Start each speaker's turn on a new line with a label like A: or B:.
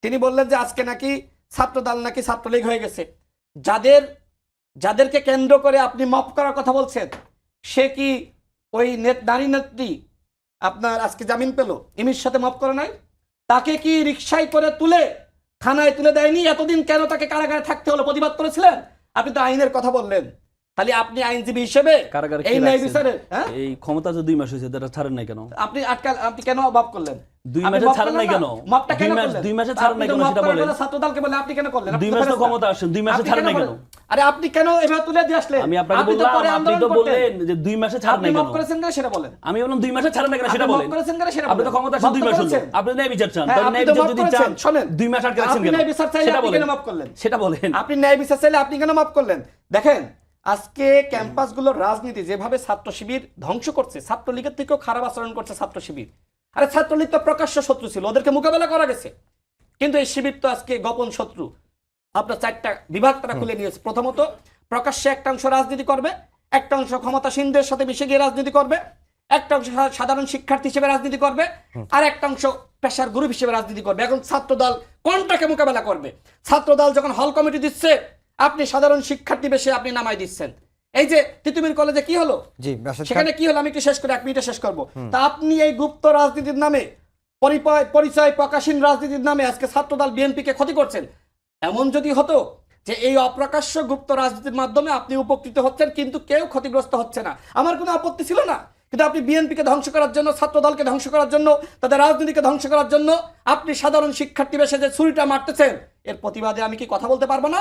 A: তিনি বললেন যে আজকে নাকি ছাত্রদল নাকি ছাত্রলীগ হয়ে গেছে। যাদেরকে কেন্দ্র করে আপনি মাফ করার কথা বলছেন, সে কি ওই নারী নেত্রী আপনার আজকে জামিন পেল, ইমির সাথে মাফ করে নাই? তাকে কি রিকশায় করে তুলে থানায় তুলে দেয়নি? এতদিন কেন তাকে কারাগারে থাকতে হলো? প্রতিবাদ করেছিলেন। আপনি তো আইনের কথা বললেন, তাহলে আপনি আইনজীবী হিসেবে এই ন্যায় বিচারে
B: এই ক্ষমতা যে 2 মাস হয়েছে, এটা ছাড়েন নাই কেন?
A: আপনি কেন মাফ করলেন?
B: 2 মাসে ছাড়েন নাই কেন?
A: মাপটা কেন করলেন?
B: 2 মাসে ছাড়েন নাই কেন সেটা বলেন।
A: ছাত্রদলকে বলে আপনি কেন করলেন?
B: 2 মাস তো ক্ষমতা আসেন, 2 মাসে ছাড়েন নাই কেন?
A: আরে আপনি কেন এভাবে তুলে দিয়ে আসলেন?
B: আমি আপনাকে বললাম, আপনি তো বললেন যে 2 মাসে ছাড়েন নাই কেন?
A: আপনি মাফ করেছেন কেন সেটা বলেন।
B: আমি বললাম 2 মাসে ছাড়েন নাই কেন সেটা বলেন।
A: মাফ করেছেন কেন সেটা বলেন।
B: আপনি তো ক্ষমতা আসেন 2 মাস হলো, আপনি ন্যায় বিচার চান। তাহলে ন্যায় বিচার যদি চান, শুনেন 2 মাস আটকে রাখছেন কেন?
A: আপনি ন্যায় বিচার চাইলে
B: সেটা
A: আপনি
B: বলেন।
A: কেন মাফ করলেন?
B: সেটা বলেন।
A: আপনি ন্যায় বিচার চাইলে আপনি কেন মাফ করলেন? দেখেন আজকে ক্যাম্পাসগুলোর রাজনীতি যেভাবে ছাত্র শিবির ধ্বংস করছে, ছাত্রলীগের থেকেও খারাপ আচরণ করছে ছাত্র শিবির। আরে ছাত্রলীগ তো প্রকাশ্য শত্রু ছিল, ওদেরকে মোকাবেলা করা গেছে, কিন্তু এই শিবির তো আজকে গোপন শত্রু। আপনার 4টা বিভাগ তারা খুলে নিয়েছে। প্রথমত প্রকাশ্যে একটা অংশ রাজনীতি করবে, একটা অংশ ক্ষমতাসীনদের সাথে মিশে গিয়ে রাজনীতি করবে, একটা অংশ সাধারণ শিক্ষার্থী হিসেবে রাজনীতি করবে, আর একটা অংশ পেশার গ্রুপ হিসেবে রাজনীতি করবে। এখন ছাত্রদল কোনটাকে মোকাবেলা করবে? ছাত্রদল যখন হল কমিটি দিচ্ছে, আপনি সাধারণ শিক্ষার্থী বেশে আপনি নামাই দিচ্ছেন। এই যে তিতুমির কলেজে কি হলো, সেখানে কি হলো, আমি একটু শেষ করে 1 মিনিটে শেষ করবো। তা আপনি এই গুপ্ত রাজনীতির নামে, পরিচয় প্রকাশহীন রাজনীতির নামে আজকে ছাত্রদল বিএনপিকে ক্ষতি করছেন। এমন যদি হতো যে এই অপ্রকাশ্য গুপ্ত রাজনীতির মাধ্যমে আপনি উপকৃত হচ্ছেন কিন্তু কেউ ক্ষতিগ্রস্ত হচ্ছে না, আমার কোনো আপত্তি ছিল না। কিন্তু আপনি বিএনপিকে ধ্বংস করার জন্য, ছাত্রদলকে ধ্বংস করার জন্য, তাদের রাজনীতিকে ধ্বংস করার জন্য আপনি সাধারণ শিক্ষার্থী বেশে যে ছুরিটা মারতেছেন, এর প্রতিবাদে আমি কি কথা বলতে পারবো না?